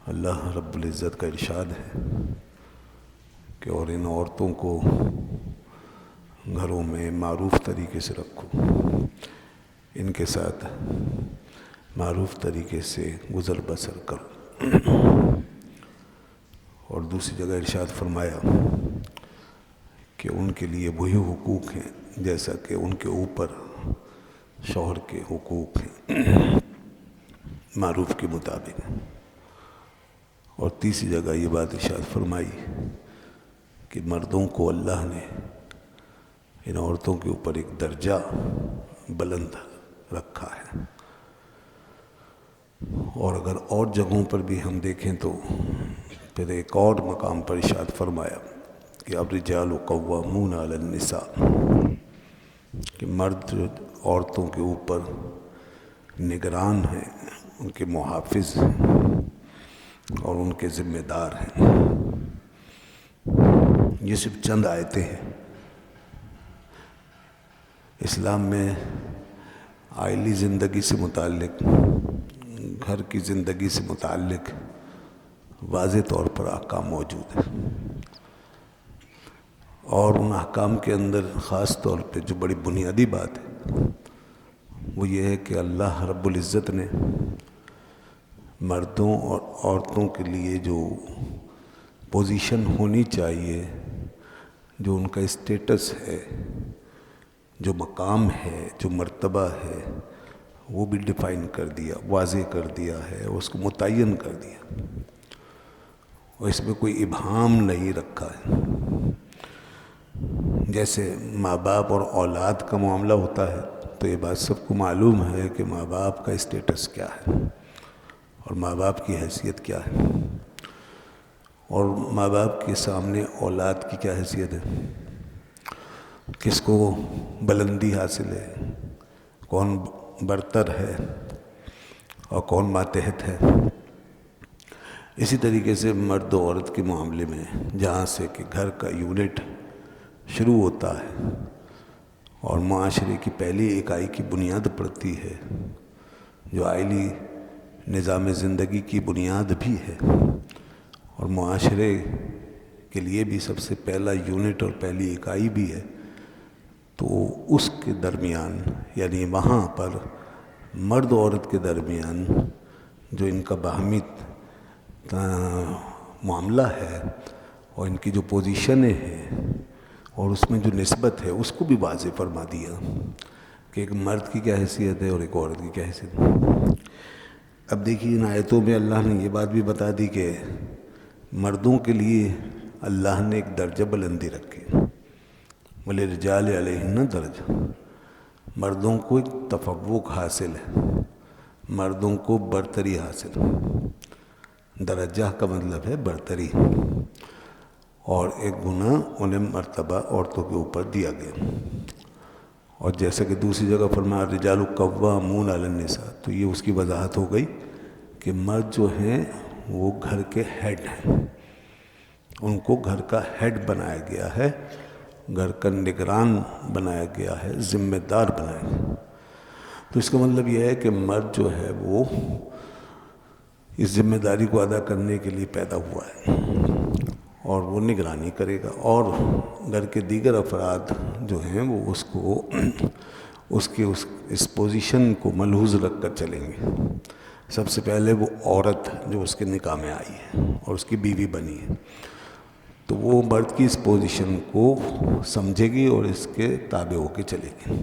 اللہ رب العزت کا ارشاد ہے کہ اور ان عورتوں کو گھروں میں معروف طریقے سے رکھو، ان کے ساتھ معروف طریقے سے گزر بسر کرو۔ اور دوسری جگہ ارشاد فرمایا کہ ان کے لیے وہی حقوق ہیں جیسا کہ ان کے اوپر شوہر کے حقوق ہیں معروف کے مطابق۔ اور تیسری جگہ یہ بات ارشاد فرمائی کہ مردوں کو اللہ نے ان عورتوں کے اوپر ایک درجہ بلند رکھا ہے۔ اور اگر اور جگہوں پر بھی ہم دیکھیں تو پھر ایک اور مقام پر ارشاد فرمایا کہ الرجال قوامون علی النساء، کہ مرد جو عورتوں کے اوپر نگران ہیں، ان کے محافظ ہیں اور ان کے ذمہ دار ہیں۔ یہ صرف چند آیتیں ہیں۔ اسلام میں عائلی زندگی سے متعلق، گھر کی زندگی سے متعلق واضح طور پر احکام موجود ہیں، اور ان احکام کے اندر خاص طور پہ جو بڑی بنیادی بات ہے وہ یہ ہے کہ اللہ رب العزت نے مردوں اور عورتوں کے لیے جو پوزیشن ہونی چاہیے، جو ان کا اسٹیٹس ہے، جو مقام ہے، جو مرتبہ ہے، وہ بھی ڈیفائن کر دیا، واضح کر دیا ہے، اس کو متعین کر دیا، اور اس میں کوئی ابہام نہیں رکھا ہے۔ جیسے ماں باپ اور اولاد کا معاملہ ہوتا ہے تو یہ بات سب کو معلوم ہے کہ ماں باپ کا اسٹیٹس کیا ہے اور ماں باپ کی حیثیت کیا ہے، اور ماں باپ کے سامنے اولاد کی کیا حیثیت ہے، کس کو بلندی حاصل ہے، کون برتر ہے اور کون ماتحت ہے۔ اسی طریقے سے مرد و عورت کے معاملے میں جہاں سے کہ گھر کا یونٹ شروع ہوتا ہے اور معاشرے کی پہلی اکائی کی بنیاد پڑتی ہے، جو عائلی نظام زندگی کی بنیاد بھی ہے اور معاشرے کے لیے بھی سب سے پہلا یونٹ اور پہلی اکائی بھی ہے، تو اس کے درمیان یعنی وہاں پر مرد و عورت کے درمیان جو ان کا باہمی معاملہ ہے اور ان کی جو پوزیشنیں ہیں اور اس میں جو نسبت ہے اس کو بھی واضح فرما دیا کہ ایک مرد کی کیا حیثیت ہے اور ایک عورت کی کیا حیثیت ہے۔ اب دیکھیے ان آیتوں میں اللہ نے یہ بات بھی بتا دی کہ مردوں کے لیے اللہ نے ایک درجہ بلندی رکھی، وَلِلرِّجَالِ عَلَيْهِنَّ درجہ، مردوں کو ایک تفوق حاصل ہے، مردوں کو برتری حاصل ہے۔ درجہ کا مطلب ہے برتری، اور ایک گناہ انہیں مرتبہ عورتوں کے اوپر دیا گیا۔ اور جیسا کہ دوسری جگہ فرمایا الرجال قوامون علی النساء، تو یہ اس کی وضاحت ہو گئی کہ مرد جو ہیں وہ گھر کے ہیڈ ہیں، ان کو گھر کا ہیڈ بنایا گیا ہے، گھر کا نگران بنایا گیا ہے، ذمہ دار بنایا گیا۔ تو اس کا مطلب یہ ہے کہ مرد جو ہے وہ اس ذمہ داری کو ادا کرنے کے لیے پیدا ہوا ہے اور وہ نگرانی کرے گا، اور گھر کے دیگر افراد جو ہیں وہ اس کے اس پوزیشن کو ملحوظ رکھ کر چلیں گے۔ سب سے پہلے وہ عورت جو اس کے نکاح میں آئی ہے اور اس کی بیوی بنی ہے، تو وہ مرد کی اس پوزیشن کو سمجھے گی اور اس کے تابع ہو کے چلے گی۔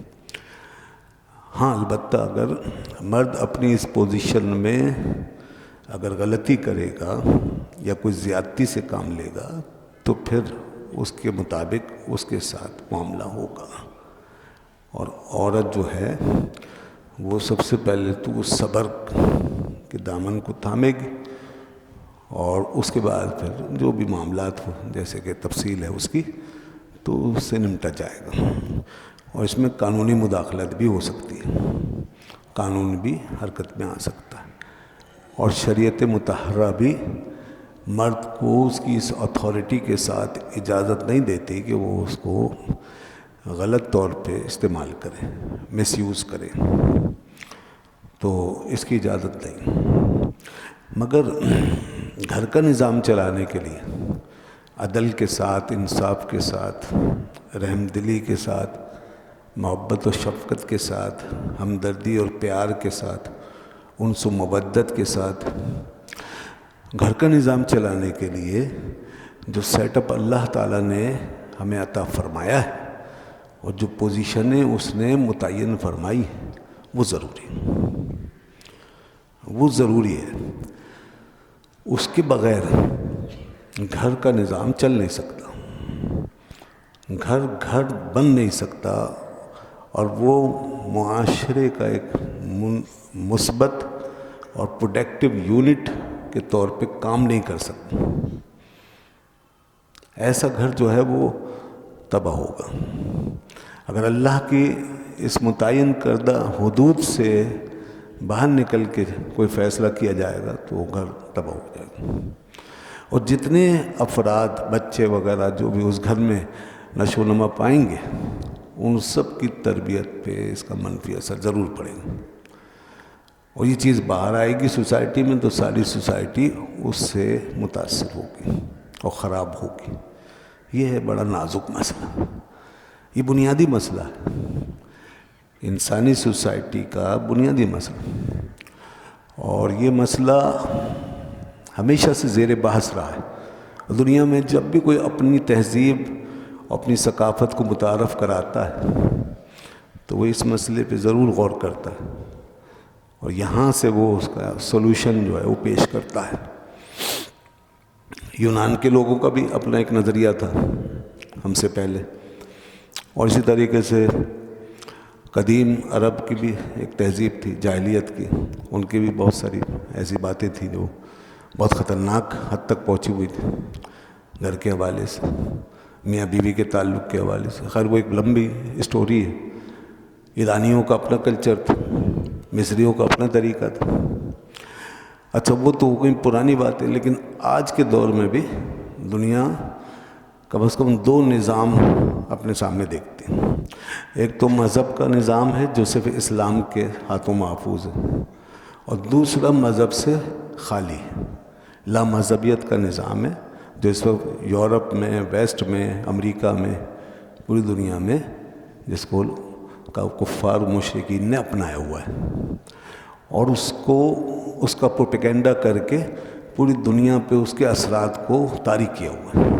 ہاں البتہ اگر مرد اپنی اس پوزیشن میں اگر غلطی کرے گا یا کوئی زیادتی سے کام لے گا تو پھر اس کے مطابق اس کے ساتھ معاملہ ہوگا، اور عورت جو ہے وہ سب سے پہلے تو اس صبر کے دامن کو تھامے گی، اور اس کے بعد پھر جو بھی معاملات ہو جیسے کہ تفصیل ہے اس کی تو اس سے نمٹا جائے گا۔ اور اس میں قانونی مداخلت بھی ہو سکتی ہے، قانون بھی حرکت میں آ سکتا ہے، اور شریعت مطہرہ بھی مرد کو اس کی اس اتھارٹی کے ساتھ اجازت نہیں دیتی کہ وہ اس کو غلط طور پہ استعمال کرے، مس یوز کرے، تو اس کی اجازت نہیں۔ مگر گھر کا نظام چلانے کے لیے عدل کے ساتھ، انصاف کے ساتھ، رحم دلی کے ساتھ، محبت و شفقت کے ساتھ، ہمدردی اور پیار کے ساتھ، انس و مودت کے ساتھ گھر کا نظام چلانے کے لیے جو سیٹ اپ اللہ تعالیٰ نے ہمیں عطا فرمایا ہے اور جو پوزیشنیں اس نے متعین فرمائی ہیں وہ ضروری ہے. اس کے بغیر گھر کا نظام چل نہیں سکتا، گھر بن نہیں سکتا، اور وہ معاشرے کا ایک مثبت اور پروڈکٹیو یونٹ کے طور پہ کام نہیں کر سکتا. ایسا گھر جو ہے وہ تباہ ہوگا. اگر اللہ کی اس متعین کردہ حدود سے باہر نکل کے کوئی فیصلہ کیا جائے گا تو وہ گھر تباہ ہو جائے گا. اور جتنے افراد، بچے وغیرہ جو بھی اس گھر میں نشو و نما پائیں گے، ان سب کی تربیت پہ اس کا منفی اثر ضرور پڑے گا. اور یہ چیز باہر آئے گی سوسائٹی میں تو ساری سوسائٹی اس سے متاثر ہوگی اور خراب ہوگی. یہ ہے بڑا نازک مسئلہ، یہ بنیادی مسئلہ ہے، انسانی سوسائٹی کا بنیادی مسئلہ. اور یہ مسئلہ ہمیشہ سے زیر بحث رہا ہے. دنیا میں جب بھی کوئی اپنی تہذیب، اپنی ثقافت کو متعارف کراتا ہے تو وہ اس مسئلے پہ ضرور غور کرتا ہے اور یہاں سے وہ اس کا سولوشن جو ہے وہ پیش کرتا ہے. یونان کے لوگوں کا بھی اپنا ایک نظریہ تھا ہم سے پہلے، اور اسی طریقے سے قدیم عرب کی بھی ایک تہذیب تھی جاہلیت کی، ان کی بھی بہت ساری ایسی باتیں تھیں جو بہت خطرناک حد تک پہنچی ہوئی تھی گھر کے حوالے سے، میاں بیوی کے تعلق کے حوالے سے. خیر وہ ایک لمبی اسٹوری ہے. ایرانیوں کا اپنا کلچر تھا، مصریوں کا اپنا طریقہ تھا. اچھا وہ تو کوئی پرانی بات ہے، لیکن آج کے دور میں بھی دنیا کم از کم دو نظام اپنے سامنے دیکھتی ہیں. ایک تو مذہب کا نظام ہے جو صرف اسلام کے ہاتھوں محفوظ ہے، اور دوسرا مذہب سے خالی لا مذہبیت کا نظام ہے جو اس وقت یورپ میں، ویسٹ میں، امریکہ میں، پوری دنیا میں جس کو کفار و مشرکین نے اپنایا ہوا ہے، اور اس کا پروپیگنڈا کر کے پوری دنیا پہ اس کے اثرات کو طاری کیا ہوا ہے.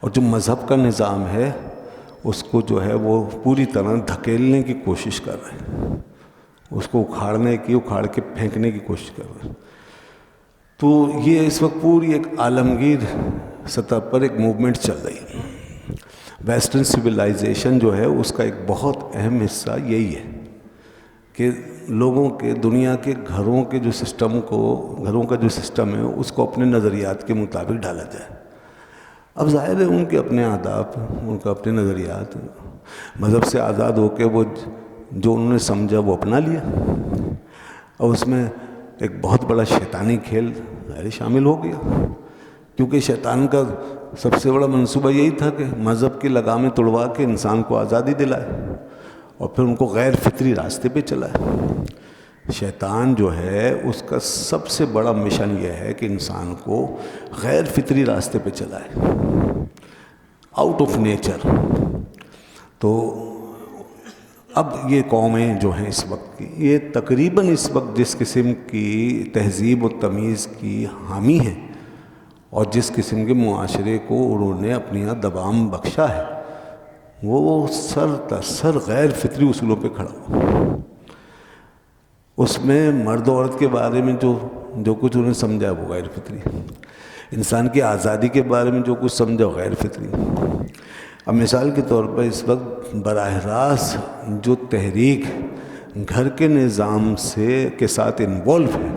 اور جو مذہب کا نظام ہے اس کو جو ہے وہ پوری طرح دھکیلنے کی کوشش کر رہے ہیں، اس کو اکھاڑ کے پھینکنے کی کوشش کر رہے ہیں. تو یہ اس وقت پوری ایک عالمگیر سطح پر ایک موومنٹ چل رہی ہے. ویسٹرن سویلائزیشن جو ہے اس کا ایک بہت اہم حصہ یہی ہے کہ لوگوں کے، دنیا کے گھروں کے جو گھروں کا جو سسٹم ہے اس کو اپنے نظریات کے مطابق ڈالا جائے. اب ظاہر ہے ان کے اپنے آداب، ان کا اپنے نظریات، مذہب سے آزاد ہو کے وہ جو انہوں نے سمجھا وہ اپنا لیا، اور اس میں ایک بہت بڑا شیطانی کھیل شامل ہو گیا. کیونکہ شیطان کا سب سے بڑا منصوبہ یہی تھا کہ مذہب کی لگامیں توڑوا کے انسان کو آزادی دلائے اور پھر ان کو غیر فطری راستے پہ چلائے. شیطان جو ہے اس کا سب سے بڑا مشن یہ ہے کہ انسان کو غیر فطری راستے پہ چلائے، آؤٹ آف نیچر. تو اب یہ قومیں جو ہیں اس وقت کی، یہ تقریباً اس وقت جس قسم کی تہذیب و تمیز کی حامی ہیں اور جس قسم کے معاشرے کو انہوں نے اپنے یہاں دبام بخشا ہے، وہ سر تسر غیر فطری اصولوں پہ کھڑا ہوا. اس میں مرد و عورت کے بارے میں جو کچھ انہوں نے سمجھا وہ غیر فطری، انسان کی آزادی کے بارے میں جو کچھ سمجھا وہ غیر فطری. اب مثال کے طور پر اس وقت براہ راست جو تحریک گھر کے نظام کے ساتھ انوالو ہے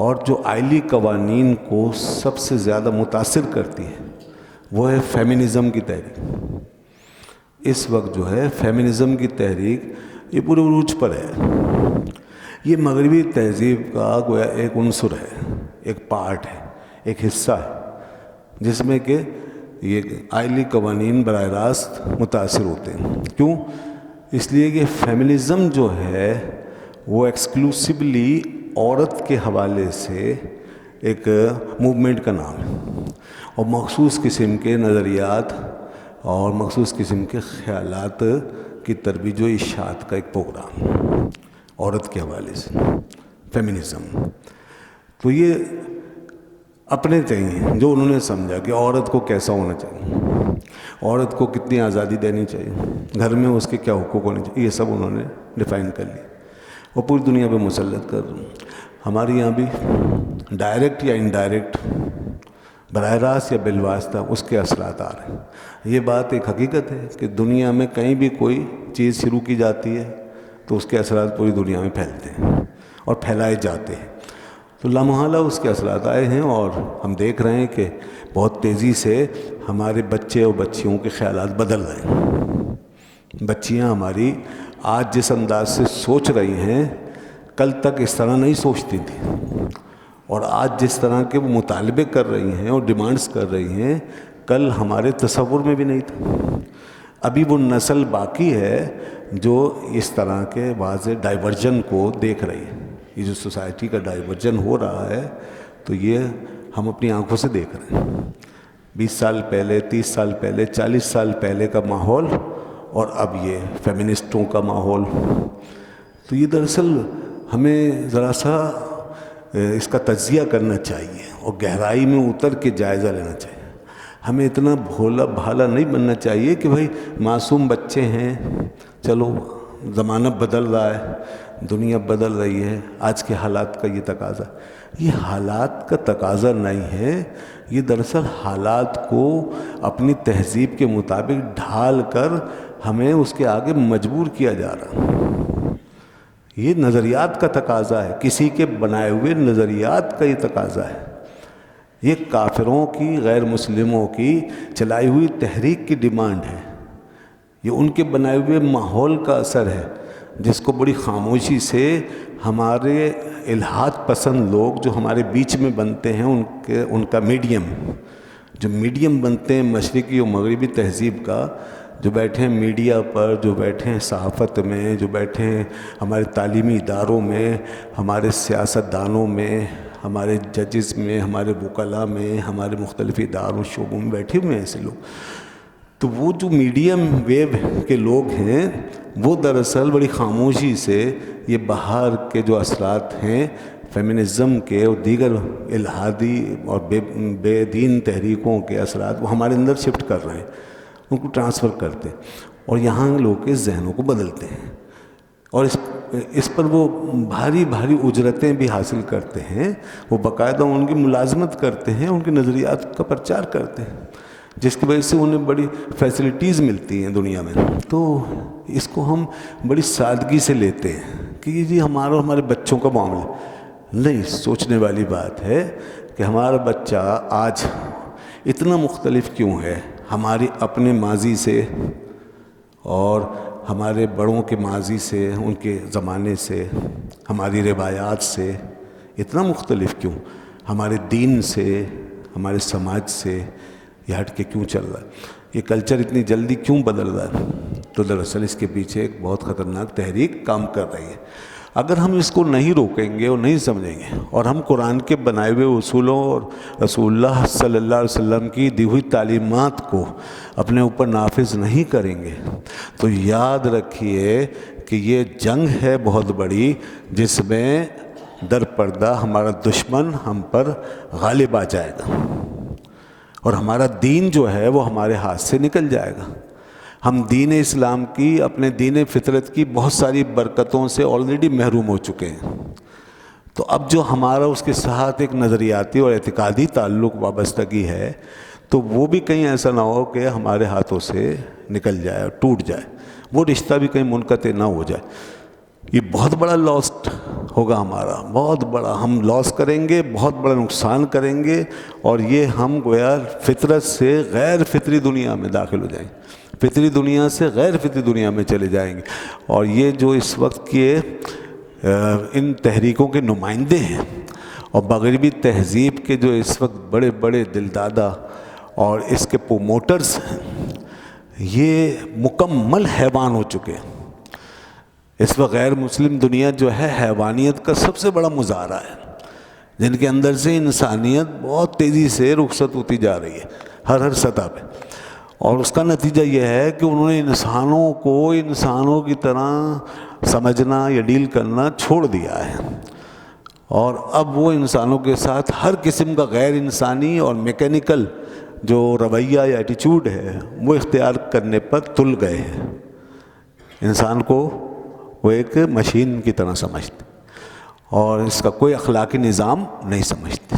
اور جو آئلی قوانین کو سب سے زیادہ متاثر کرتی ہے وہ ہے فیمنزم کی تحریک. اس وقت جو ہے فیمنزم کی تحریک یہ پورے عروج پر ہے. یہ مغربی تہذیب کا گویا ایک عنصر ہے، ایک پارٹ ہے، ایک حصہ ہے جس میں کہ یہ آئلی قوانین براہ راست متاثر ہوتے ہیں. کیوں؟ اس لیے کہ فیمنزم جو ہے وہ ایکسکلوسیولی عورت کے حوالے سے ایک موومنٹ کا نام ہے، اور مخصوص قسم کے نظریات اور مخصوص قسم کے خیالات کی ترویج و اشاعت کا ایک پروگرام عورت کے حوالے سے، فیمنزم۔ تو یہ اپنے چاہیے جو انہوں نے سمجھا کہ عورت کو کیسا ہونا چاہیے، عورت کو کتنی آزادی دینی چاہیے، گھر میں اس کے کیا حقوق ہونے چاہیے، یہ سب انہوں نے ڈیفائن کر لی اور پوری دنیا پہ مسلط کر دوں۔ ہمارے یہاں بھی ڈائریکٹ یا انڈائریکٹ، براہ راست یا بالواسطہ اس کے اثرات آ رہے ہیں۔ یہ بات ایک حقیقت ہے کہ دنیا میں کہیں بھی کوئی چیز شروع کی جاتی ہے تو اس کے اثرات پوری دنیا میں پھیلتے ہیں اور پھیلائے جاتے ہیں۔ تو لامحالہ اس کے اثرات آئے ہیں اور ہم دیکھ رہے ہیں کہ بہت تیزی سے ہمارے بچے اور بچیوں کے خیالات بدل رہے ہیں۔ بچیاں ہماری آج جس انداز سے سوچ رہی ہیں کل تک اس طرح نہیں سوچتی تھیں، اور آج جس طرح کے وہ مطالبے کر رہی ہیں اور ڈیمانڈز کر رہی ہیں کل ہمارے تصور میں بھی نہیں تھا۔ ابھی وہ نسل باقی ہے جو اس طرح کے واضح ڈائیورژن کو دیکھ رہی ہے۔ یہ جو سوسائٹی کا ڈائیورژن ہو رہا ہے تو یہ ہم اپنی آنکھوں سے دیکھ رہے ہیں۔ 20 سال پہلے، 30 سال پہلے، 40 سال پہلے کا ماحول اور اب یہ فیمنسٹوں کا ماحول۔ تو یہ دراصل ہمیں ذرا سا اس کا تجزیہ کرنا چاہیے اور گہرائی میں اتر کے جائزہ لینا چاہیے۔ ہمیں اتنا بھولا بھالا نہیں بننا چاہیے کہ بھائی معصوم بچے ہیں، چلو زمانہ بدل رہا ہے، دنیا بدل رہی ہے، آج کے حالات کا یہ تقاضا۔ یہ حالات کا تقاضا نہیں ہے، یہ دراصل حالات کو اپنی تہذیب کے مطابق ڈھال کر ہمیں اس کے آگے مجبور کیا جا رہا۔ یہ نظریات کا تقاضا ہے، کسی کے بنائے ہوئے نظریات کا یہ تقاضا ہے۔ یہ کافروں کی، غیر مسلموں کی چلائی ہوئی تحریک کی ڈیمانڈ ہے، یہ ان کے بنائے ہوئے ماحول کا اثر ہے جس کو بڑی خاموشی سے ہمارے الحاد پسند لوگ جو ہمارے بیچ میں بنتے ہیں ان کا میڈیم بنتے ہیں مشرقی و مغربی تہذیب کا، جو بیٹھے ہیں میڈیا پر، جو بیٹھے ہیں صحافت میں، جو بیٹھے ہیں ہمارے تعلیمی اداروں میں، ہمارے سیاست دانوں میں، ہمارے ججز میں، ہمارے وکلاء میں، ہمارے مختلف اداروں شعبوں میں بیٹھے ہوئے ہیں ایسے لوگ۔ تو وہ جو میڈیم ویو کے لوگ ہیں وہ دراصل بڑی خاموشی سے یہ باہر کے جو اثرات ہیں فیمنزم کے اور دیگر الحادی اور بے دین تحریکوں کے اثرات وہ ہمارے اندر شفٹ کر رہے ہیں، ان کو ٹرانسفر کرتے ہیں اور یہاں لوگ کے ذہنوں کو بدلتے ہیں، اور اس پر وہ بھاری بھاری اجرتیں بھی حاصل کرتے ہیں، وہ باقاعدہ ان کی ملازمت کرتے ہیں، ان کے نظریات کا پرچار کرتے ہیں، جس کی وجہ سے انہیں بڑی فیسلٹیز ملتی ہیں دنیا میں۔ تو اس کو ہم بڑی سادگی سے لیتے ہیں کہ یہ جی ہمارا اور ہمارے بچوں کا معاملہ نہیں۔ سوچنے والی بات ہے کہ ہمارا بچہ آج اتنا مختلف کیوں ہے ہماری اپنے ماضی سے اور ہمارے بڑوں کے ماضی سے، ان کے زمانے سے، ہماری روایات سے اتنا مختلف کیوں، ہمارے دین سے، ہمارے سماج سے یہ ہٹ کے کیوں چل رہا ہے، یہ کلچر اتنی جلدی کیوں بدل رہا ہے؟ تو دراصل اس کے پیچھے ایک بہت خطرناک تحریک کام کر رہی ہے۔ اگر ہم اس کو نہیں روکیں گے اور نہیں سمجھیں گے اور ہم قرآن کے بنائے ہوئے اصولوں اور رسول اللہ صلی اللہ علیہ وسلم کی دی ہوئی تعلیمات کو اپنے اوپر نافذ نہیں کریں گے تو یاد رکھیے کہ یہ جنگ ہے بہت بڑی، جس میں در پردہ ہمارا دشمن ہم پر غالب آ جائے گا اور ہمارا دین جو ہے وہ ہمارے ہاتھ سے نکل جائے گا۔ ہم دین اسلام کی، اپنے دین فطرت کی بہت ساری برکتوں سے آلریڈی محروم ہو چکے ہیں، تو اب جو ہمارا اس کے ساتھ ایک نظریاتی اور اعتقادی تعلق وابستگی ہے تو وہ بھی کہیں ایسا نہ ہو کہ ہمارے ہاتھوں سے نکل جائے اور ٹوٹ جائے، وہ رشتہ بھی کہیں منقطع نہ ہو جائے۔ یہ بہت بڑا لاسٹ ہوگا ہمارا، بہت بڑا ہم لاس کریں گے، بہت بڑا نقصان کریں گے، اور یہ ہم گویا فطرت سے غیر فطری دنیا میں داخل ہو جائیں گے، فطری دنیا سے غیر فطری دنیا میں چلے جائیں گے۔ اور یہ جو اس وقت کے ان تحریکوں کے نمائندے ہیں اور مغربی تہذیب کے جو اس وقت بڑے بڑے دلدادہ اور اس کے پروموٹرز ہیں، یہ مکمل حیوان ہو چکے ہیں۔ اس وقت غیر مسلم دنیا جو ہے حیوانیت کا سب سے بڑا مظاہرہ ہے جن کے اندر سے انسانیت بہت تیزی سے رخصت ہوتی جا رہی ہے ہر سطح پہ، اور اس کا نتیجہ یہ ہے کہ انہوں نے انسانوں کو انسانوں کی طرح سمجھنا یا ڈیل کرنا چھوڑ دیا ہے، اور اب وہ انسانوں کے ساتھ ہر قسم کا غیر انسانی اور میکینیکل جو رویہ یا ایٹیچیوڈ ہے وہ اختیار کرنے پر تل گئے ہیں۔ انسان کو وہ ایک مشین کی طرح سمجھتے اور اس کا کوئی اخلاقی نظام نہیں سمجھتے،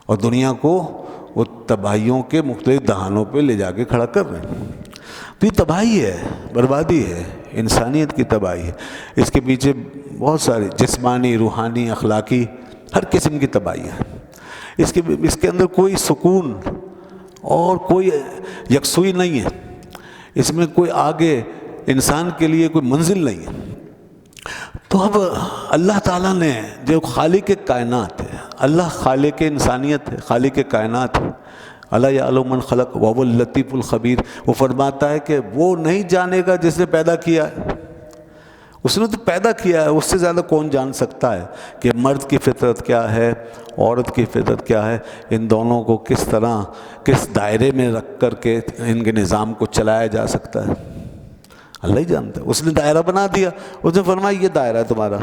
اور دنیا کو وہ تباہیوں کے مختلف دہانوں پہ لے جا کے کھڑا کر رہے ہیں۔ تو یہ تباہی ہے، بربادی ہے، انسانیت کی تباہی ہے۔ اس کے پیچھے بہت ساری جسمانی، روحانی، اخلاقی، ہر قسم کی تباہی ہے۔ اس کے اندر کوئی سکون اور کوئی یکسوئی نہیں ہے، اس میں کوئی آگے انسان کے لیے کوئی منزل نہیں ہے۔ تو اب اللہ تعالیٰ نے جو خالق کائنات ہے، اللہ خالق انسانیت ہے، خالق کائنات ہے، الا یعلم من خلق وهو اللطیف الخبیر، وہ فرماتا ہے کہ وہ نہیں جانے گا جس نے پیدا کیا ہے، اس نے تو پیدا کیا ہے، اس سے زیادہ کون جان سکتا ہے کہ مرد کی فطرت کیا ہے، عورت کی فطرت کیا ہے، ان دونوں کو کس طرح کس دائرے میں رکھ کر کے ان کے نظام کو چلایا جا سکتا ہے، اللہ ہی جانتا ہے۔ اس نے دائرہ بنا دیا، اس نے فرمایا یہ دائرہ ہے تمہارا،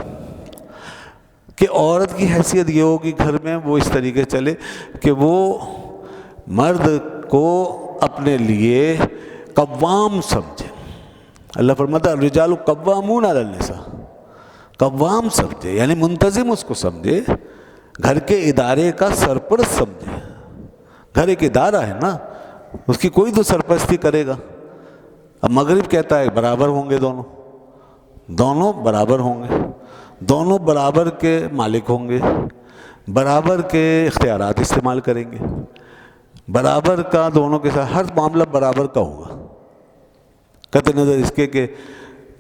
کہ عورت کی حیثیت یہ ہوگی گھر میں وہ اس طریقے چلے کہ وہ مرد کو اپنے لیے قوام سمجھے۔ اللہ فرماتا ہے الرجال قوامون علی النساء، قوام سمجھے یعنی منتظم اس کو سمجھے، گھر کے ادارے کا سرپرست سمجھے۔ گھر ایک ادارہ ہے نا، اس کی کوئی تو سرپرستی کرے گا۔ اب مغرب کہتا ہے برابر ہوں گے، دونوں برابر ہوں گے، دونوں برابر کے مالک ہوں گے، برابر کے اختیارات استعمال کریں گے، برابر کا دونوں کے ساتھ ہر معاملہ برابر کا ہوگا، قطع نظر اس کے کہ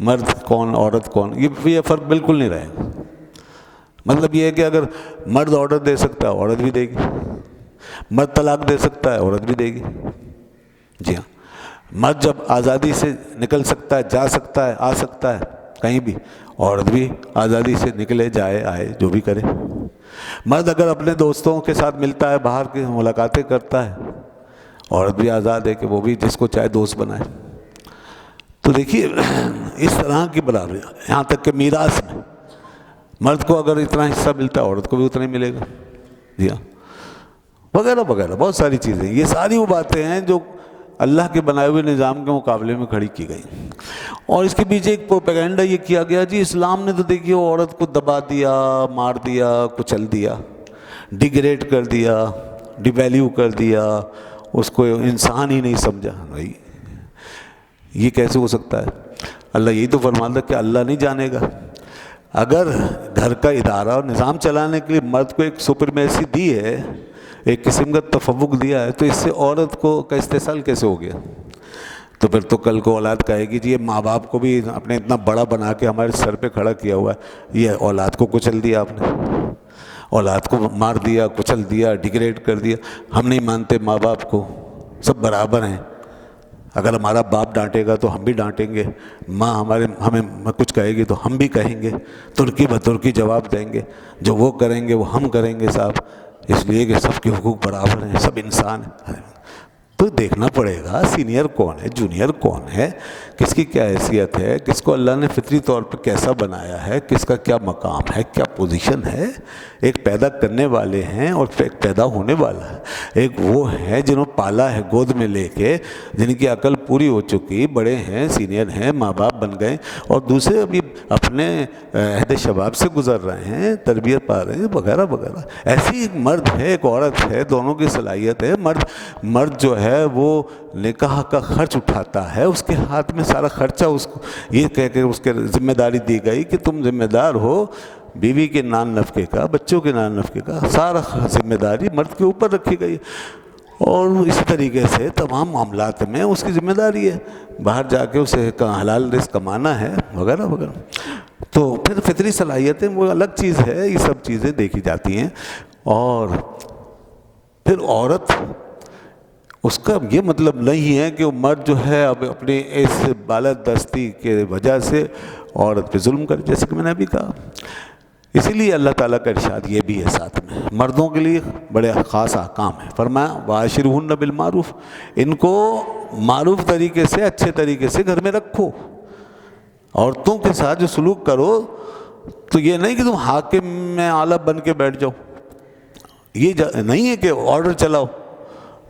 مرد کون عورت کون، یہ فرق بالکل نہیں رہے گا۔ مطلب یہ ہے کہ اگر مرد آرڈر دے سکتا ہے عورت بھی دے گی، مرد طلاق دے سکتا ہے عورت بھی دے گی، جی ہاں، مرد جب آزادی سے نکل سکتا ہے، جا سکتا ہے، آ سکتا ہے کہیں بھی، عورت بھی آزادی سے نکلے، جائے، آئے، جو بھی کرے۔ مرد اگر اپنے دوستوں کے ساتھ ملتا ہے، باہر کی ملاقاتیں کرتا ہے، عورت بھی آزاد ہے کہ وہ بھی جس کو چاہے دوست بنائے۔ تو دیکھیے اس طرح کی برابری، یہاں تک کہ میراث میں مرد کو اگر اتنا حصہ ملتا ہے عورت کو بھی اتنا ہی ملے گا، جی ہاں، وغیرہ وغیرہ بہت ساری چیزیں۔ یہ ساری وہ باتیں ہیں جو اللہ کے بنائے ہوئے نظام کے مقابلے میں کھڑی کی گئی، اور اس کے پیچھے ایک پروپیگنڈا یہ کیا گیا جی اسلام نے تو دیکھیے عورت کو دبا دیا، مار دیا، کچل دیا، ڈیگریڈ کر دیا، ڈی ویلیو کر دیا، اس کو انسان ہی نہیں سمجھا۔ بھائی یہ کیسے ہو سکتا ہے؟ اللہ یہی تو فرماتا ہے کہ اللہ نہیں جانے گا۔ اگر گھر کا ادارہ اور نظام چلانے کے لیے مرد کو ایک سپرمیسی دی ہے، ایک قسم کا تفوق دیا ہے، تو اس سے عورت کو کا استحصال کیسے ہو گیا؟ تو پھر تو کل کو اولاد کہے گی جی یہ ماں باپ کو بھی اپنے اتنا بڑا بنا کے ہمارے سر پہ کھڑا کیا ہوا ہے، یہ اولاد کو کچل دیا آپ نے، اولاد کو مار دیا، کچل دیا، ڈیگریڈ کر دیا۔ ہم نہیں مانتے ماں باپ کو، سب برابر ہیں، اگر ہمارا باپ ڈانٹے گا تو ہم بھی ڈانٹیں گے، ماں ہمیں کچھ کہے گی تو ہم بھی کہیں گے، ترکی بترکی جواب دیں گے، جو وہ کریں گے وہ ہم کریں گے صاحب، اس لیے کہ سب کے حقوق برابر ہیں، سب انسان ہیں۔ تو دیکھنا پڑے گا سینئر کون ہے، جونیئر کون ہے، کس کی کیا حیثیت ہے، کس کو اللہ نے فطری طور پہ کیسا بنایا ہے، کس کا کیا مقام ہے، کیا پوزیشن ہے۔ ایک پیدا کرنے والے ہیں اور ایک پیدا ہونے والا ہے، ایک وہ ہیں جنہوں پالا ہے گود میں لے کے، جن کی عقل پوری ہو چکی، بڑے ہیں، سینئر ہیں، ماں باپ بن گئے، اور دوسرے ابھی اپنے عہد شباب سے گزر رہے ہیں، تربیت پا رہے ہیں، وغیرہ وغیرہ۔ ایسی ایک مرد ہے، ایک عورت ہے، دونوں کی صلاحیت ہے۔ مرد جو ہے وہ نکاح کا خرچ اٹھاتا ہے، اس کے ہاتھ میں سارا خرچہ اس کو یہ کہہ کے اس کے ذمہ داری دی گئی کہ تم ذمہ دار ہو بیوی کے نان نفقے کا، بچوں کے نان نفقے کا، سارا ذمہ داری مرد کے اوپر رکھی گئی، اور اسی طریقے سے تمام معاملات میں اس کی ذمہ داری ہے، باہر جا کے اسے حلال رزق کمانا ہے، وغیرہ وغیرہ۔ تو پھر فطری صلاحیتیں وہ الگ چیز ہے، یہ سب چیزیں دیکھی جاتی ہیں۔ اور پھر عورت، اس کا یہ مطلب نہیں ہے کہ وہ مرد جو ہے اب اپنی اس بالادستی کے وجہ سے عورت پہ ظلم کرے، جیسے کہ میں نے ابھی کہا اسی لیے اللہ تعالیٰ کا ارشاد یہ بھی ہے ساتھ میں، مردوں کے لیے بڑے خاص احکام ہیں۔ فرمایا وعاشرہن بالمعروف، ان کو معروف طریقے سے، اچھے طریقے سے گھر میں رکھو۔ عورتوں کے ساتھ جو سلوک کرو تو یہ نہیں کہ تم حاکم میں اعلیٰ بن کے بیٹھ جاؤ، یہ نہیں ہے کہ آرڈر چلاؤ،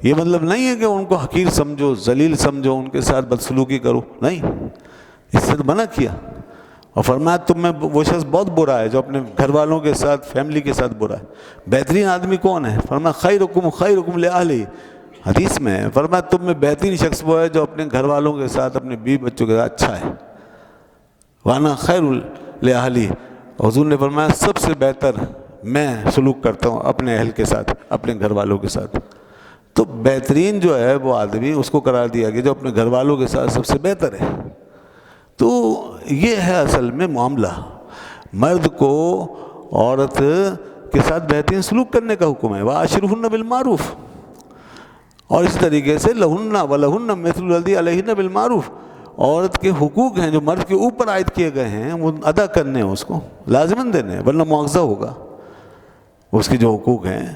یہ مطلب نہیں ہے کہ ان کو حقیر سمجھو، ذلیل سمجھو، ان کے ساتھ بدسلوکی کرو، نہیں، اس سے تو منع کیا۔ اور فرمایا تم میں وہ شخص بہت برا ہے جو اپنے گھر والوں کے ساتھ، فیملی کے ساتھ برا ہے۔ بہترین آدمی کون ہے؟ فرمایا خیرکم خیرکم لأہلہ، حدیث میں ہے۔ فرمایا تم میں بہترین شخص وہ ہے جو اپنے گھر والوں کے ساتھ، اپنے بیوی بچوں کے ساتھ اچھا ہے۔ وانا خیر لأہلہ، حضور نے فرمایا سب سے بہتر میں سلوک کرتا ہوں اپنے اہل کے ساتھ، اپنے گھر والوں کے ساتھ۔ تو بہترین جو ہے وہ آدمی، اس کو قرار دیا گیا جو اپنے گھر والوں کے ساتھ سب سے بہتر ہے۔ تو یہ ہے اصل میں معاملہ، مرد کو عورت کے ساتھ بہترین سلوک کرنے کا حکم ہے، وعاشرہن بالمعروف۔ اور اس طریقے سے لہن ولہن مثل الذی علیہن بالمعروف، عورت کے حقوق ہیں جو مرد کے اوپر عائد کیے گئے ہیں وہ ادا کرنے ہیں، اس کو لازماً دینے ہیں، ورنہ مواخذہ ہوگا۔ اس کے جو حقوق ہیں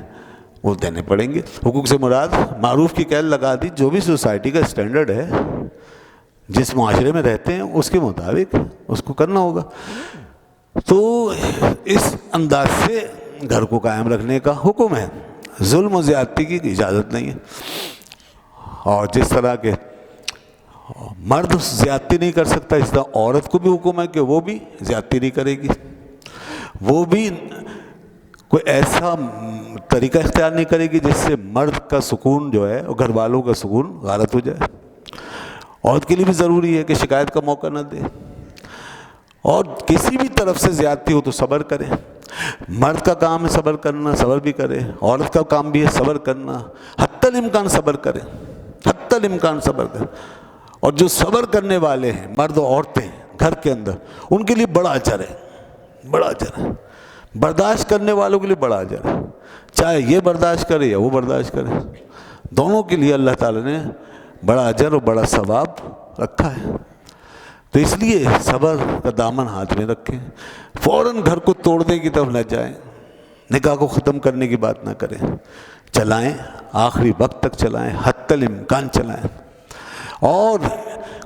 وہ دینے پڑیں گے۔ حقوق سے مراد معروف کی قید لگا دی، جو بھی سوسائٹی کا اسٹینڈرڈ ہے، جس معاشرے میں رہتے ہیں اس کے مطابق اس کو کرنا ہوگا۔ تو اس انداز سے گھر کو قائم رکھنے کا حکم ہے، ظلم و زیادتی کی اجازت نہیں ہے۔ اور جس طرح کے مرد زیادتی نہیں کر سکتا، اس طرح عورت کو بھی حکم ہے کہ وہ بھی زیادتی نہیں کرے گی، وہ بھی کوئی ایسا طریقہ اختیار نہیں کرے گی جس سے مرد کا سکون جو ہے اور گھر والوں کا سکون غارت ہو جائے۔ عورت کے لیے بھی ضروری ہے کہ شکایت کا موقع نہ دے، اور کسی بھی طرف سے زیادتی ہو تو صبر کرے۔ مرد کا کام ہے صبر کرنا، صبر بھی کرے، عورت کا کام بھی ہے صبر کرنا، حتی الامکان صبر کرے، حتی الامکان صبر کرے۔ اور جو صبر کرنے والے ہیں مرد و عورتیں گھر کے اندر، ان کے لیے بڑا اجر ہے، بڑا اجر ہے۔ برداشت کرنے والوں کے لیے بڑا اجر ہے، چاہے یہ برداشت کرے یا وہ برداشت کرے، دونوں کے لیے اللہ تعالیٰ نے بڑا اجر اور بڑا ثواب رکھا ہے۔ تو اس لیے صبر کا دامن ہاتھ میں رکھیں، فوراً گھر کو توڑنے کی طرف نہ جائیں، نکاح کو ختم کرنے کی بات نہ کریں، چلائیں، آخری وقت تک چلائیں، حتی الامکان چلائیں، اور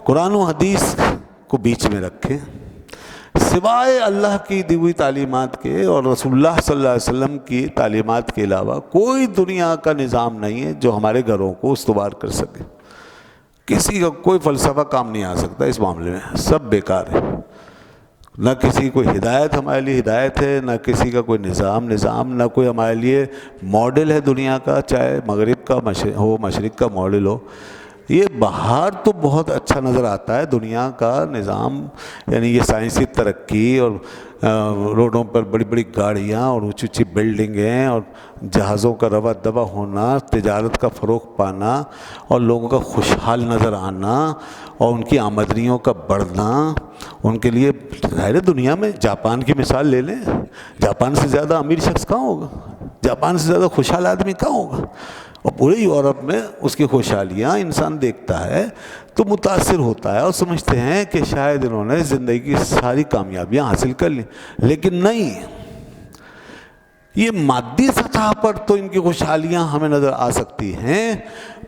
قرآن و حدیث کو بیچ میں رکھیں۔ سوائے اللہ کی دی ہوئی تعلیمات کے اور رسول اللہ صلی اللہ علیہ وسلم کی تعلیمات کے علاوہ کوئی دنیا کا نظام نہیں ہے جو ہمارے گھروں کو استوار کر سکے۔ کسی کا کوئی فلسفہ کام نہیں آ سکتا اس معاملے میں، سب بیکار ہے۔ نہ کسی کوئی ہدایت ہمارے لیے ہدایت ہے، نہ کسی کا کوئی نظام، نہ کوئی ہمارے لیے ماڈل ہے دنیا کا، چاہے مغرب کا ہو، مشرق کا ماڈل ہو۔ یہ باہر تو بہت اچھا نظر آتا ہے دنیا کا نظام، یعنی یہ سائنسی ترقی اور روڈوں پر بڑی بڑی گاڑیاں اور اونچی اونچی بلڈنگیں اور جہازوں کا رواں دبا ہونا، تجارت کا فروغ پانا اور لوگوں کا خوشحال نظر آنا اور ان کی آمدنیوں کا بڑھنا، ان کے لیے ظاہر دنیا میں جاپان کی مثال لے لیں، جاپان سے زیادہ امیر شخص کہاں ہوگا، جاپان سے زیادہ خوشحال آدمی کہاں ہوگا؟ اور پورے یورپ میں اس کی خوشحالیاں انسان دیکھتا ہے تو متاثر ہوتا ہے اور سمجھتے ہیں کہ شاید انہوں نے زندگی کی ساری کامیابیاں حاصل کر لیں، لیکن نہیں، یہ مادی سطح پر تو ان کی خوشحالیاں ہمیں نظر آ سکتی ہیں،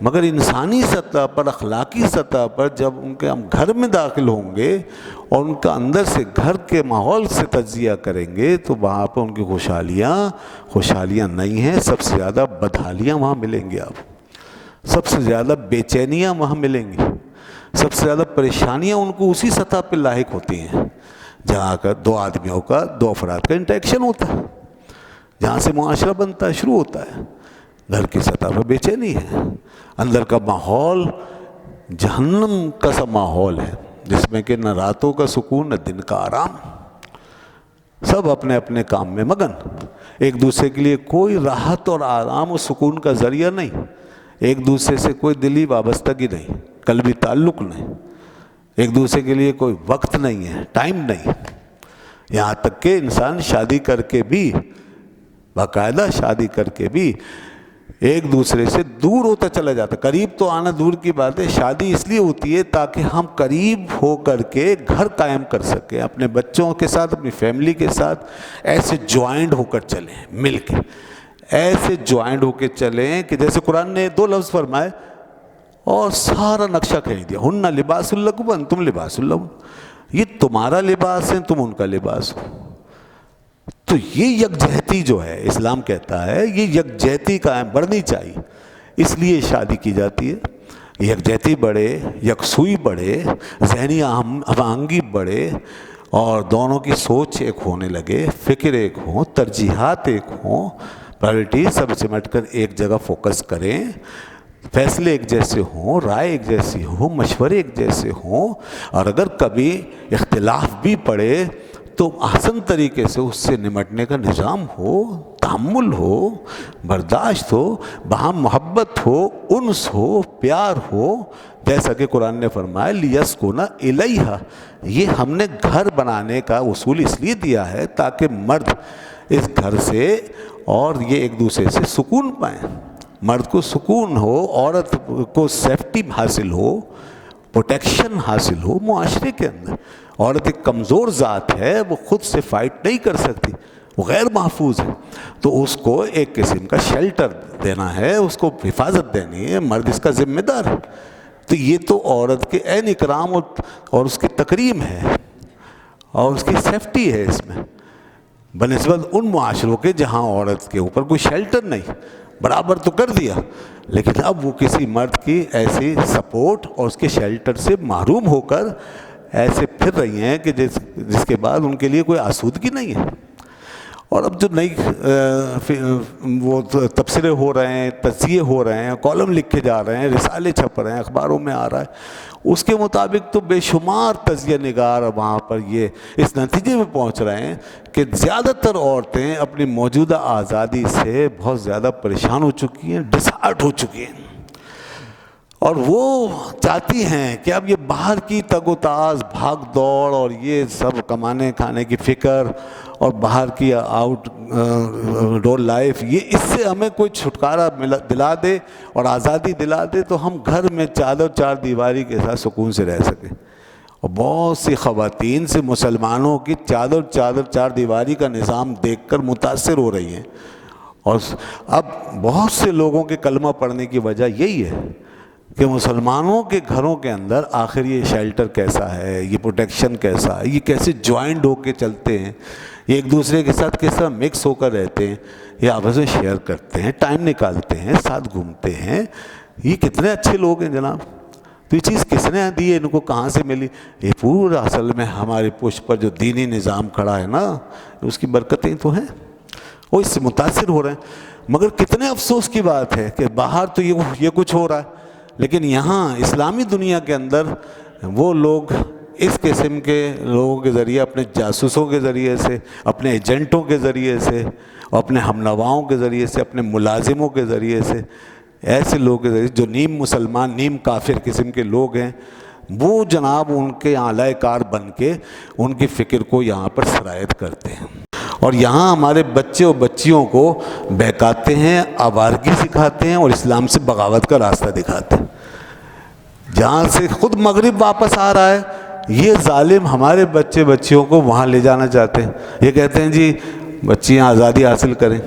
مگر انسانی سطح پر، اخلاقی سطح پر جب ان کے ہم گھر میں داخل ہوں گے اور ان کا اندر سے گھر کے ماحول سے تجزیہ کریں گے تو وہاں پر ان کی خوشحالیاں نہیں ہیں، سب سے زیادہ بدحالیاں وہاں ملیں گی، آپ سب سے زیادہ بے چینیاں وہاں ملیں گی، سب سے زیادہ پریشانیاں ان کو اسی سطح پہ لاحق ہوتی ہیں جہاں کا دو آدمیوں کا، دو افراد کا انٹریکشن ہوتا ہے، جہاں سے معاشرہ بنتا ہے، شروع ہوتا ہے۔ گھر کی سطح پر بے چینی ہے، اندر کا ماحول جہنم کا سا ماحول ہے جس میں کہ نہ راتوں کا سکون نہ دن کا آرام، سب اپنے اپنے کام میں مگن، ایک دوسرے کے لیے کوئی راحت اور آرام و سکون کا ذریعہ نہیں، ایک دوسرے سے کوئی دلی وابستگی نہیں، قلبی تعلق نہیں، ایک دوسرے کے لیے کوئی وقت نہیں ہے، ٹائم نہیں، یہاں تک کہ انسان شادی کر کے بھی، باقاعدہ شادی کر کے بھی ایک دوسرے سے دور ہوتا چلا جاتا. قریب تو آنا دور کی بات ہے. شادی اس لیے ہوتی ہے تاکہ ہم قریب ہو کر کے گھر قائم کر سکیں, اپنے بچوں کے ساتھ, اپنی فیملی کے ساتھ ایسے جوائنٹ ہو کر چلیں, مل کے ایسے جوائنٹ ہو کے چلیں کہ جیسے قرآن نے 2 لفظ فرمائے اور سارا نقشہ کھینچ دیا, ہن لباس لکم وانتم لباس لہم, یہ تمہارا لباس ہے, تم ان کا لباس ہو. تو یہ یکجہتی جو ہے اسلام کہتا ہے, یہ یکجہتی قائم بڑھنی چاہیے, اس لیے شادی کی جاتی ہے. یکجہتی بڑھے, یکسوئی بڑھے, ذہنی ہم آہنگی بڑھے, اور دونوں کی سوچ ایک ہونے لگے, فکر ایک ہوں, ترجیحات ایک ہوں, پرائرٹی سب سمٹ کر ایک جگہ فوکس کریں, فیصلے ایک جیسے ہوں, رائے ایک جیسی ہو, مشورے ایک جیسے ہوں, اور اگر کبھی اختلاف بھی پڑے تو احسن طریقے سے اس سے نمٹنے کا نظام ہو, تحمل ہو, برداشت ہو, باہم محبت ہو, انس ہو, پیار ہو, جیسا کہ قرآن نے فرمایا لیسکن الیہا. یہ ہم نے گھر بنانے کا اصول اس لیے دیا ہے تاکہ مرد اس گھر سے اور یہ ایک دوسرے سے سکون پائیں, مرد کو سکون ہو, عورت کو سیفٹی حاصل ہو, پروٹیکشن حاصل ہو معاشرے کے اندر. عورت ایک کمزور ذات ہے, وہ خود سے فائٹ نہیں کر سکتی, وہ غیر محفوظ ہے, تو اس کو ایک قسم کا شیلٹر دینا ہے, اس کو حفاظت دینی ہے, مرد اس کا ذمہ دار ہے. تو یہ تو عورت کے عین اکرام اور اس کی تکریم ہے اور اس کی سیفٹی ہے اس میں, بنسبت ان معاشروں کے جہاں عورت کے اوپر کوئی شیلٹر نہیں. برابر تو کر دیا, لیکن اب وہ کسی مرد کی ایسی سپورٹ اور اس کے شیلٹر سے محروم ہو کر ایسے پھر رہی ہیں کہ جس کے بعد ان کے لیے کوئی آسودگی نہیں ہے. اور اب جو نئی وہ تبصرے ہو رہے ہیں, تجزیے ہو رہے ہیں, کالم لکھے جا رہے ہیں, رسالے چھپ رہے ہیں, اخباروں میں آ رہا ہے, اس کے مطابق تو بے شمار تجزیہ نگار وہاں پر یہ اس نتیجے میں پہنچ رہے ہیں کہ زیادہ تر عورتیں اپنی موجودہ آزادی سے بہت زیادہ پریشان ہو چکی ہیں, ڈسہارٹ ہو چکی ہیں, اور وہ چاہتی ہیں کہ اب یہ باہر کی تگ و تاز, بھاگ دوڑ اور یہ سب کمانے کھانے کی فکر اور باہر کی آؤٹ ڈور لائف, یہ اس سے ہمیں کوئی چھٹکارا دلا دے اور آزادی دلا دے تو ہم گھر میں چادر چار دیواری کے ساتھ سکون سے رہ سکیں. اور بہت سی خواتین سے مسلمانوں کی چادر چار دیواری کا نظام دیکھ کر متاثر ہو رہی ہیں, اور اب بہت سے لوگوں کے کلمہ پڑھنے کی وجہ یہی ہے کہ مسلمانوں کے گھروں کے اندر آخر یہ شیلٹر کیسا ہے, یہ پروٹیکشن کیسا ہے, یہ کیسے جوائنٹ ہو کے چلتے ہیں, یہ ایک دوسرے کے ساتھ کس طرح مکس ہو کر رہتے ہیں, یہ آپس میں شیئر کرتے ہیں, ٹائم نکالتے ہیں, ساتھ گھومتے ہیں, یہ کتنے اچھے لوگ ہیں جناب. تو یہ چیز کس نے دی ہے, ان کو کہاں سے ملی؟ یہ پورا اصل میں ہمارے پشت پر جو دینی نظام کھڑا ہے نا, اس کی برکتیں تو ہیں, وہ اس سے متاثر ہو رہے ہیں. مگر کتنے افسوس کی بات ہے کہ باہر تو یہ کچھ ہو رہا ہے, لیکن یہاں اسلامی دنیا کے اندر وہ لوگ اس قسم کے لوگوں کے ذریعے, اپنے جاسوسوں کے ذریعے سے, اپنے ایجنٹوں کے ذریعے سے, اپنے ہمنواؤں کے ذریعے سے, اپنے ملازموں کے ذریعے سے, ایسے لوگوں کے ذریعے جو نیم مسلمان نیم کافر قسم کے لوگ ہیں, وہ جناب ان کے اعلی کار بن کے ان کی فکر کو یہاں پر سرایت کرتے ہیں, اور یہاں ہمارے بچے اور بچیوں کو بہکاتے ہیں, آوارگی سکھاتے ہیں اور اسلام سے بغاوت کا راستہ دکھاتے ہیں. جہاں سے خود مغرب واپس آ رہا ہے, یہ ظالم ہمارے بچے بچیوں کو وہاں لے جانا چاہتے ہیں. یہ کہتے ہیں جی بچیاں آزادی حاصل کریں,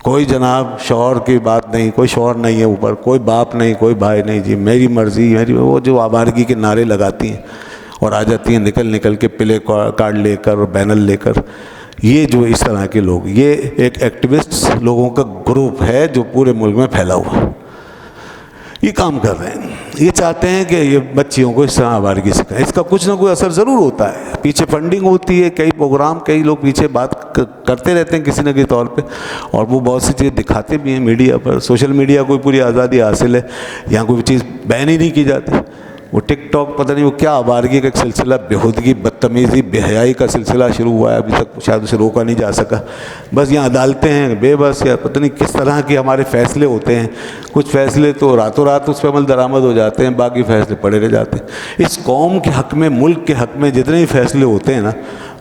کوئی جناب شوہر کی بات نہیں, کوئی شوہر نہیں ہے اوپر, کوئی باپ نہیں, کوئی بھائی نہیں, جی میری مرضی میری, وہ جو آوارگی کے نعرے لگاتی ہیں اور آ جاتی ہیں نکل کے پلے کارڈ لے کر اور بینر لے کر. یہ جو اس طرح کے لوگ, یہ ایک ایکٹیوسٹ لوگوں کا گروپ ہے جو پورے ملک میں پھیلا ہوا, یہ کام کر رہے ہیں. یہ چاہتے ہیں کہ یہ بچیوں کو اس طرح آوارگی سکھائیں. اس کا کچھ نہ کوئی اثر ضرور ہوتا ہے, پیچھے فنڈنگ ہوتی ہے, کئی پروگرام, کئی لوگ پیچھے بات کرتے رہتے ہیں کسی نہ کسی طور پہ, اور وہ بہت سی چیزیں دکھاتے بھی ہیں میڈیا پر. سوشل میڈیا کو پوری آزادی حاصل ہے, یہاں کوئی چیز بین ہی نہیں کی جاتی. وہ ٹک ٹاک پتہ نہیں وہ کیا آوارگی کا ایک سلسلہ, بےہودگی, بدتمیزی, بے حیائی کا سلسلہ شروع ہوا ہے, ابھی تک شاید اسے روکا نہیں جا سکا. بس یہاں عدالتیں ہیں بے بس, یا پتہ نہیں کس طرح کے ہمارے فیصلے ہوتے ہیں. کچھ فیصلے تو راتوں رات اس پہ عمل درآمد ہو جاتے ہیں, باقی فیصلے پڑے رہ جاتے ہیں. اس قوم کے حق میں, ملک کے حق میں جتنے ہی فیصلے ہوتے ہیں نا,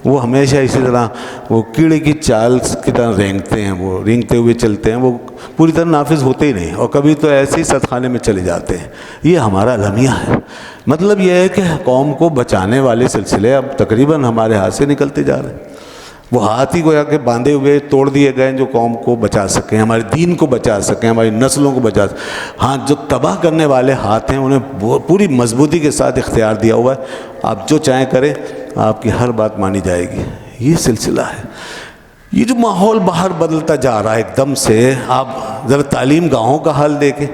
وہ ہمیشہ اسی طرح وہ کیڑے کی چال کی طرح رینگتے ہیں، وہ رینگتے ہوئے چلتے ہیں، وہ پوری طرح نافذ ہوتے ہی نہیں، اور کبھی تو ایسے ہی صدخانے میں چلے جاتے ہیں۔ یہ ہمارا المیہ ہے۔ مطلب یہ ہے کہ قوم کو بچانے والے سلسلے اب تقریباً ہمارے ہاتھ سے نکلتے جا رہے ہیں۔ وہ ہاتھ ہی گویا کہ باندھے ہوئے توڑ دیے گئے جو قوم کو بچا سکیں، ہمارے دین کو بچا سکیں، ہماری نسلوں کو بچا سکیں۔ ہاں، جو تباہ کرنے والے ہاتھ ہیں انہیں پوری مضبوطی کے ساتھ اختیار دیا ہوا ہے، آپ جو چاہیں کریں، آپ کی ہر بات مانی جائے گی۔ یہ سلسلہ ہے۔ یہ جو ماحول باہر بدلتا جا رہا ہے ایک دم سے، آپ ذرا تعلیم گاہوں کا حال دیکھیں۔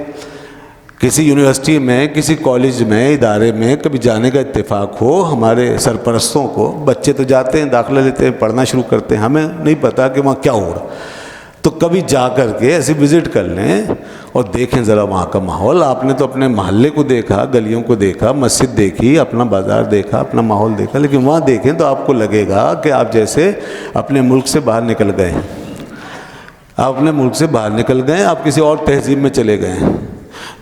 کسی یونیورسٹی میں، کسی کالج میں، ادارے میں کبھی جانے کا اتفاق ہو، ہمارے سرپرستوں کو، بچے تو جاتے ہیں، داخلہ لیتے ہیں، پڑھنا شروع کرتے ہیں، ہمیں نہیں پتہ کہ وہاں کیا ہو رہا، تو کبھی جا کر کے ایسے وزٹ کر لیں اور دیکھیں ذرا وہاں کا ماحول۔ آپ نے تو اپنے محلے کو دیکھا، گلیوں کو دیکھا، مسجد دیکھی، اپنا بازار دیکھا، اپنا ماحول دیکھا، لیکن وہاں دیکھیں تو آپ کو لگے گا کہ آپ جیسے اپنے ملک سے باہر نکل گئے ہیں۔ آپ اپنے ملک سے باہر نکل گئے، آپ کسی اور تہذیب میں چلے گئے ہیں۔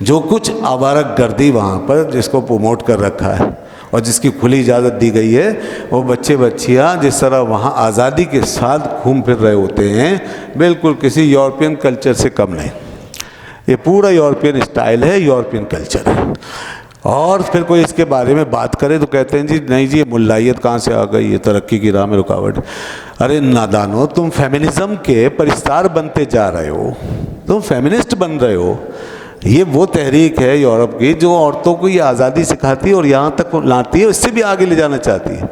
جو کچھ آوارہ گردی وہاں پر جس کو پروموٹ کر رکھا ہے اور جس کی کھلی اجازت دی گئی ہے، وہ بچے بچیاں جس طرح وہاں آزادی کے ساتھ گھوم پھر رہے ہوتے ہیں، بالکل کسی یورپین کلچر سے کم نہیں۔ یہ پورا یورپین اسٹائل ہے، یورپین کلچر ہے۔ اور پھر کوئی اس کے بارے میں بات کرے تو کہتے ہیں جی نہیں جی، یہ ملائیت کہاں سے آ گئی، یہ ترقی کی راہ میں رکاوٹ۔ ارے نادانو، تم فیمنزم کے پرستار بنتے جا رہے ہو، تم فیمنسٹ بن رہے ہو۔ یہ وہ تحریک ہے یورپ کی جو عورتوں کو یہ آزادی سکھاتی ہے اور یہاں تک لاتی ہے، اس سے بھی آگے لے جانا چاہتی ہے،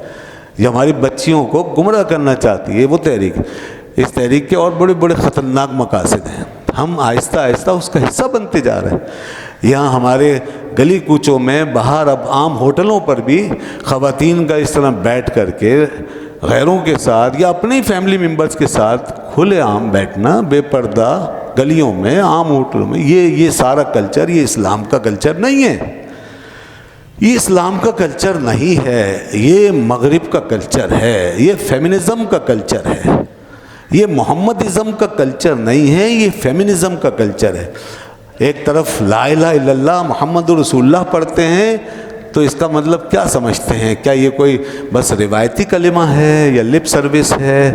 یہ ہماری بچیوں کو گمراہ کرنا چاہتی ہے وہ تحریک۔ اس تحریک کے اور بڑے بڑے خطرناک مقاصد ہیں، ہم آہستہ آہستہ اس کا حصہ بنتے جا رہے ہیں۔ یہاں ہمارے گلی کوچوں میں، باہر، اب عام ہوٹلوں پر بھی خواتین کا اس طرح بیٹھ کر کے غیروں کے ساتھ یا اپنے فیملی ممبرز کے ساتھ کھلے عام بیٹھنا، بے پردہ گلیوں میں، عام ہوٹلوں میں، یہ سارا کلچر، یہ اسلام کا کلچر نہیں ہے۔ یہ اسلام کا کلچر نہیں ہے، یہ مغرب کا کلچر ہے، یہ فیمنزم کا کلچر ہے، یہ محمدازم کا کلچر نہیں ہے، یہ فیمنزم کا کلچر ہے۔ ایک طرف لا الہ الا اللہ محمد رسول اللہ پڑھتے ہیں تو اس کا مطلب کیا سمجھتے ہیں؟ کیا یہ کوئی بس روایتی کلمہ ہے یا لپ سروس ہے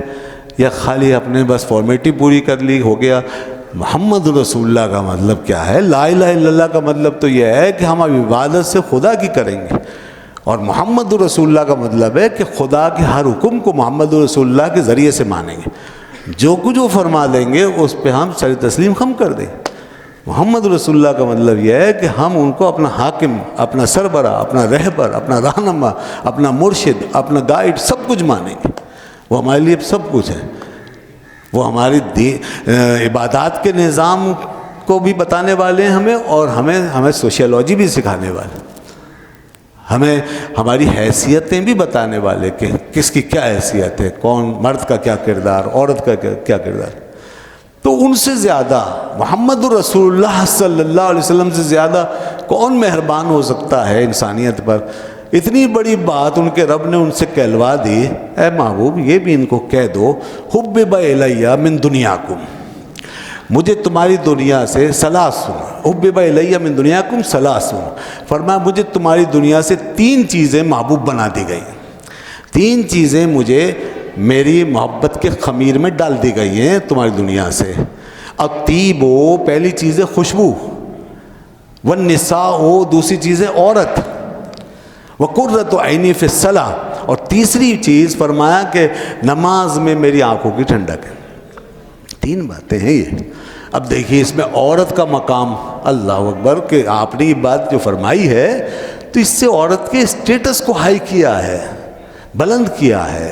یا خالی اپنے بس فارمیلٹی پوری کر لی ہو گیا؟ محمد رسول اللہ کا مطلب کیا ہے؟ لا الہ الا اللہ کا مطلب تو یہ ہے کہ ہم اب عبادت سے خدا کی کریں گے، اور محمد رسول اللہ کا مطلب ہے کہ خدا کے ہر حکم کو محمد رسول اللہ کے ذریعے سے مانیں گے، جو کچھ وہ فرما دیں گے اس پہ ہم سر تسلیم خم کر دیں۔ محمد رسول اللہ کا مطلب یہ ہے کہ ہم ان کو اپنا حاکم، اپنا سربراہ، اپنا رہبر، اپنا رہنما، اپنا مرشد، اپنا گائیڈ سب کچھ مانیں گے۔ وہ ہمارے لیے سب کچھ ہے، وہ ہماری عبادات کے نظام کو بھی بتانے والے ہیں ہمیں، اور ہمیں سوشیالوجی بھی سکھانے والے، ہمیں ہماری حیثیتیں بھی بتانے والے کہ کس کی کیا حیثیت ہے، کون مرد کا کیا کردار، عورت کا کیا کردار۔ تو ان سے زیادہ محمد رسول اللہ صلی اللہ علیہ وسلم سے زیادہ کون مہربان ہو سکتا ہے انسانیت پر؟ اتنی بڑی بات ان کے رب نے ان سے کہلوا دی، اے محبوب یہ بھی ان کو کہہ دو، حبب الیہ من دنیاکم، مجھے تمہاری دنیا سے ثلاثن، حبب الیہ من دنیاکم ثلاثن، فرمایا مجھے تمہاری دنیا سے 3 چیزیں محبوب بنا دی گئی، 3 چیزیں مجھے میری محبت کے خمیر میں ڈال دی گئی ہیں تمہاری دنیا سے۔ الطیب، پہلی چیز ہے خوشبو، والنساء، دوسری چیز ہے عورت، وقرۃ عینی فی الصلاۃ، اور تیسری چیز فرمایا کہ نماز میں میری آنکھوں کی ٹھنڈک ہے۔ 3 باتیں ہیں یہ۔ اب دیکھیے اس میں عورت کا مقام، اللہ اکبر، کہ آپ نے یہ بات جو فرمائی ہے تو اس سے عورت کے اسٹیٹس کو ہائی کیا ہے، بلند کیا ہے،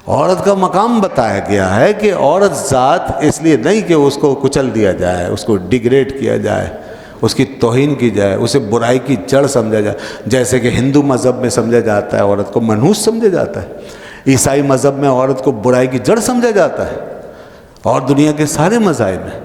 عورت کا مقام بتایا گیا ہے کہ عورت ذات اس لیے نہیں کہ اس کو کچل دیا جائے، اس کو ڈیگریڈ کیا جائے، اس کی توہین کی جائے، اسے برائی کی جڑ سمجھا جائے، جیسے کہ ہندو مذہب میں سمجھا جاتا ہے عورت کو منحوس سمجھا جاتا ہے، عیسائی مذہب میں عورت کو برائی کی جڑ سمجھا جاتا ہے، اور دنیا کے سارے مذاہب میں۔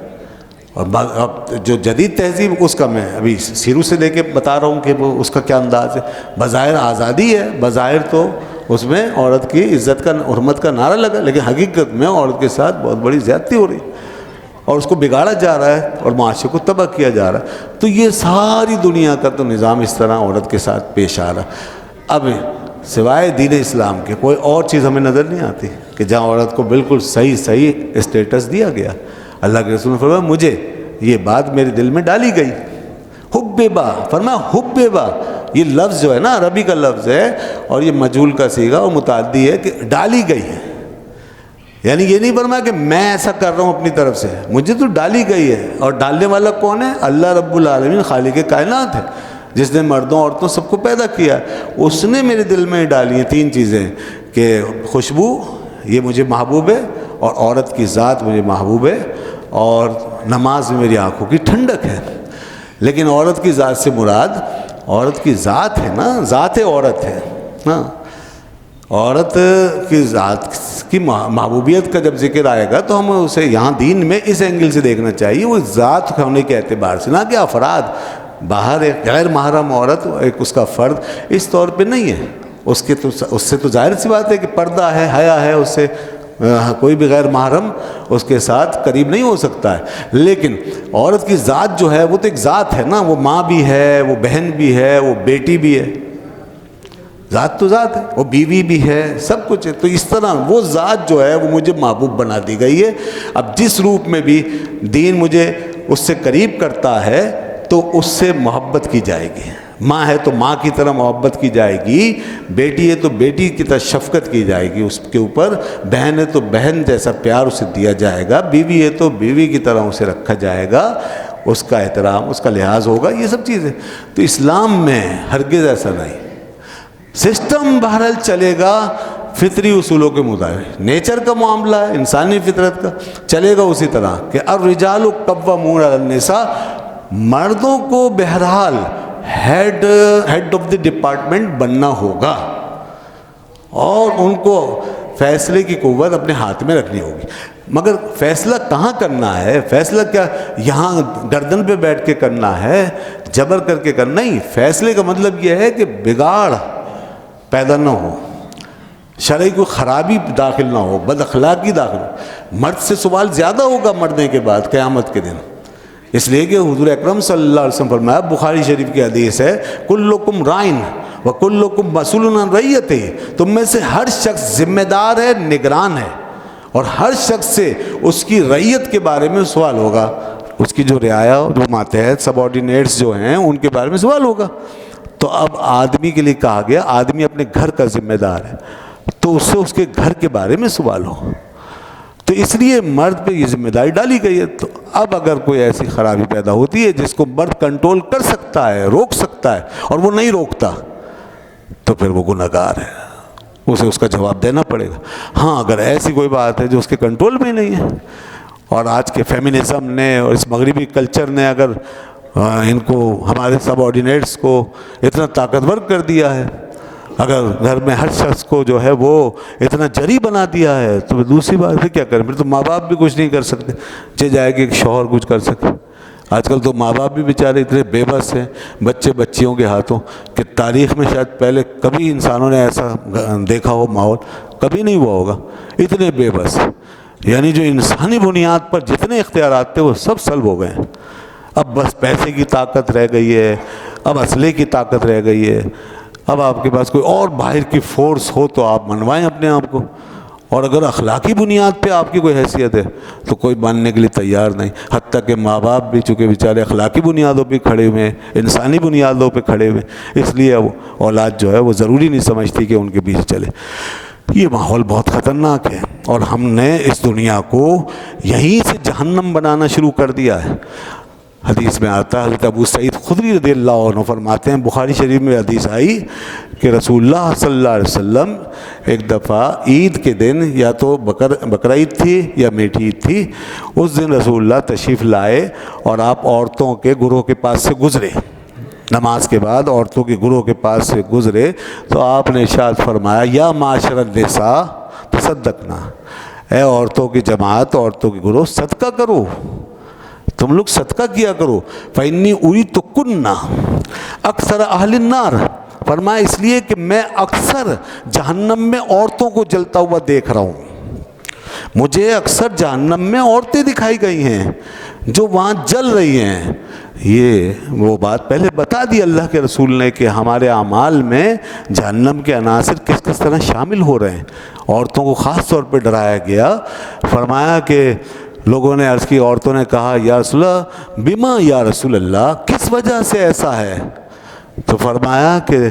اور اب جو جدید تہذیب، اس کا میں ابھی شروع سے لے کے بتا رہا ہوں کہ وہ اس کا کیا انداز ہے۔ بظاہر آزادی ہے، بظاہر تو اس میں عورت کی عزت کا، حرمت کا نعرہ لگا، لیکن حقیقت میں عورت کے ساتھ بہت بڑی زیادتی ہو رہی ہے اور اس کو بگاڑا جا رہا ہے اور معاشرے کو تباہ کیا جا رہا ہے۔ تو یہ ساری دنیا کا تو نظام اس طرح عورت کے ساتھ پیش آ رہا ہے۔ اب سوائے دین اسلام کے کوئی اور چیز ہمیں نظر نہیں آتی کہ جہاں عورت کو بالکل صحیح اسٹیٹس دیا گیا. اللہ کے رسول نے فرمایا مجھے یہ بات میرے دل میں ڈالی گئی. حبیبا، فرمایا حبیبا، یہ لفظ جو ہے نا عربی کا لفظ ہے اور یہ مجہول کا صیغہ اور متعدی ہے کہ ڈالی گئی ہے. یعنی یہ نہیں فرمایا کہ میں ایسا کر رہا ہوں اپنی طرف سے، مجھے تو ڈالی گئی ہے. اور ڈالنے والا کون ہے؟ اللہ رب العالمین، خالق کائنات ہے، جس نے مردوں عورتوں سب کو پیدا کیا. اس نے میرے دل میں ڈالی ہیں 3 چیزیں کہ خوشبو یہ مجھے محبوب ہے، اور عورت کی ذات مجھے محبوب ہے، اور نماز میں میری آنکھوں کی ٹھنڈک ہے. لیکن عورت کی ذات سے مراد عورت کی ذات ہے نا، ذات عورت ہے نا. عورت کی ذات کی محبوبیت کا جب ذکر آئے گا تو ہم اسے یہاں دین میں اس اینگل سے دیکھنا چاہیے، وہ ذات ہونے کے اعتبار سے، نہ کہ افراد. باہر ایک غیر محرم عورت ایک اس کا فرد اس طور پہ نہیں ہے. اس سے تو ظاہر سی بات ہے کہ پردہ ہے، حیا ہے، اس سے کوئی بھی غیر محرم اس کے ساتھ قریب نہیں ہو سکتا ہے. لیکن عورت کی ذات جو ہے وہ تو ایک ذات ہے نا، وہ ماں بھی ہے، وہ بہن بھی ہے، وہ بیٹی بھی ہے. ذات تو ذات ہے، وہ بیوی بھی ہے، سب کچھ ہے. تو اس طرح وہ ذات جو ہے وہ مجھے محبوب بنا دی گئی ہے. اب جس روپ میں بھی دین مجھے اس سے قریب کرتا ہے تو اس سے محبت کی جائے گی. ماں ہے تو ماں کی طرح محبت کی جائے گی، بیٹی ہے تو بیٹی کی طرح شفقت کی جائے گی اس کے اوپر، بہن ہے تو بہن جیسا پیار اسے دیا جائے گا، بیوی ہے تو بیوی کی طرح اسے رکھا جائے گا، اس کا احترام، اس کا لحاظ ہوگا. یہ سب چیزیں تو اسلام میں ہرگز ایسا نہیں. سسٹم بہرحال چلے گا فطری اصولوں کے مطابق، نیچر کا معاملہ ہے، انسانی فطرت کا چلے گا اسی طرح کہ الرجال قوامون علی النساء. مردوں کو بہرحال ہیڈ آف دی ڈپارٹمنٹ بننا ہوگا اور ان کو فیصلے کی قوت اپنے ہاتھ میں رکھنی ہوگی. مگر فیصلہ کہاں کرنا ہے؟ فیصلہ کیا یہاں گردن پہ بیٹھ کے کرنا ہے، جبر کر کے کرنا نہیں. فیصلے کا مطلب یہ ہے کہ بگاڑ پیدا نہ ہو، شرعی کوئی خرابی داخل نہ ہو، بد اخلاقی داخل ہو. مرد سے سوال زیادہ ہوگا مرنے کے بعد قیامت کے دن، اس لیے کہ حضور اکرم صلی اللہ علیہ وسلم فرمایا، بخاری شریف کی حدیث ہے، کلکم رائن وکلکم مسئول عن رعیتہ. تم میں سے ہر شخص ذمہ دار ہے، نگران ہے، اور ہر شخص سے اس کی رعیت کے بارے میں سوال ہوگا. اس کی جو رعایا، جو ماتحت سب آرڈینیٹس جو ہیں ان کے بارے میں سوال ہوگا. تو اب آدمی کے لیے کہا گیا آدمی اپنے گھر کا ذمہ دار ہے، تو اس سے اس کے گھر کے بارے میں سوال ہو. تو اس لیے مرد پہ یہ ذمہ داری ڈالی گئی ہے. تو اب اگر کوئی ایسی خرابی پیدا ہوتی ہے جس کو مرد کنٹرول کر سکتا ہے، روک سکتا ہے، اور وہ نہیں روکتا، تو پھر وہ گنہگار ہے، اسے اس کا جواب دینا پڑے گا. ہاں اگر ایسی کوئی بات ہے جو اس کے کنٹرول میں نہیں ہے، اور آج کے فیمنزم نے اور اس مغربی کلچر نے اگر ان کو، ہمارے سب آرڈینیٹس کو اتنا طاقتور کر دیا ہے، اگر گھر میں ہر شخص کو جو ہے وہ اتنا جری بنا دیا ہے، تو دوسری بات ہے کیا کریں؟ پھر تو ماں باپ بھی کچھ نہیں کر سکتے، چہ جائے کہ ایک شوہر کچھ کر سکے. آج کل تو ماں باپ بھی بیچارے اتنے بے بس ہیں بچے بچیوں کے ہاتھوں کہ تاریخ میں شاید پہلے کبھی انسانوں نے ایسا دیکھا ہو ماحول، کبھی نہیں ہوا ہوگا. اتنے بے بس، یعنی جو انسانی بنیاد پر جتنے اختیارات تھے وہ سب سلب ہو گئے ہیں. اب بس پیسے کی طاقت رہ گئی ہے، اب اسلحے کی طاقت رہ گئی ہے. اب آپ کے پاس کوئی اور باہر کی فورس ہو تو آپ منوائیں اپنے آپ کو، اور اگر اخلاقی بنیاد پہ آپ کی کوئی حیثیت ہے تو کوئی ماننے کے لیے تیار نہیں. حتیٰ کہ ماں باپ بھی چونکہ بیچارے اخلاقی بنیادوں پہ کھڑے ہوئے ہیں، انسانی بنیادوں پہ کھڑے ہوئے ہیں، اس لیے اولاد جو ہے وہ ضروری نہیں سمجھتی کہ ان کے پیچھے چلے. یہ ماحول بہت خطرناک ہے، اور ہم نے اس دنیا کو یہیں سے جہنم بنانا شروع کر دیا ہے. حدیث میں آتا ہے، حضرت ابو سعید خدری رضی اللہ عنہ فرماتے ہیں، بخاری شریف میں حدیث آئی کہ رسول اللہ صلی اللہ علیہ وسلم ایک دفعہ عید کے دن، یا تو بقرہ عید تھی یا میٹھی عید تھی، اس دن رسول اللہ تشریف لائے اور آپ عورتوں کے گروہ کے پاس سے گزرے. نماز کے بعد عورتوں کے گروہ کے پاس سے گزرے تو آپ نے ارشاد فرمایا، یا معاشر النساء تصدقنا، اے عورتوں کی جماعت، عورتوں کے گروہ صدقہ کرو، تم لوگ صدقہ کیا کرو. فَإِنِّي أُرِيدُكُنَّ أَكْثَرَ أَهْلِ النَّارِ، فرمایا اس لیے کہ میں اکثر جہنم میں عورتوں کو جلتا ہوا دیکھ رہا ہوں، مجھے اکثر جہنم میں عورتیں دکھائی گئی ہیں. جو وہاں جل رہی ہیں، یہ وہ بات پہلے بتا دی اللہ کے رسول نے کہ ہمارے اعمال میں جہنم کے عناصر کس کس طرح شامل ہو رہے ہیں۔ عورتوں کو خاص طور پہ ڈرایا گیا، فرمایا کہ لوگوں نے عرض کی، عورتوں نے کہا یا رسول اللہ بما یا رسول اللہ، کس وجہ سے ایسا ہے؟ تو فرمایا کہ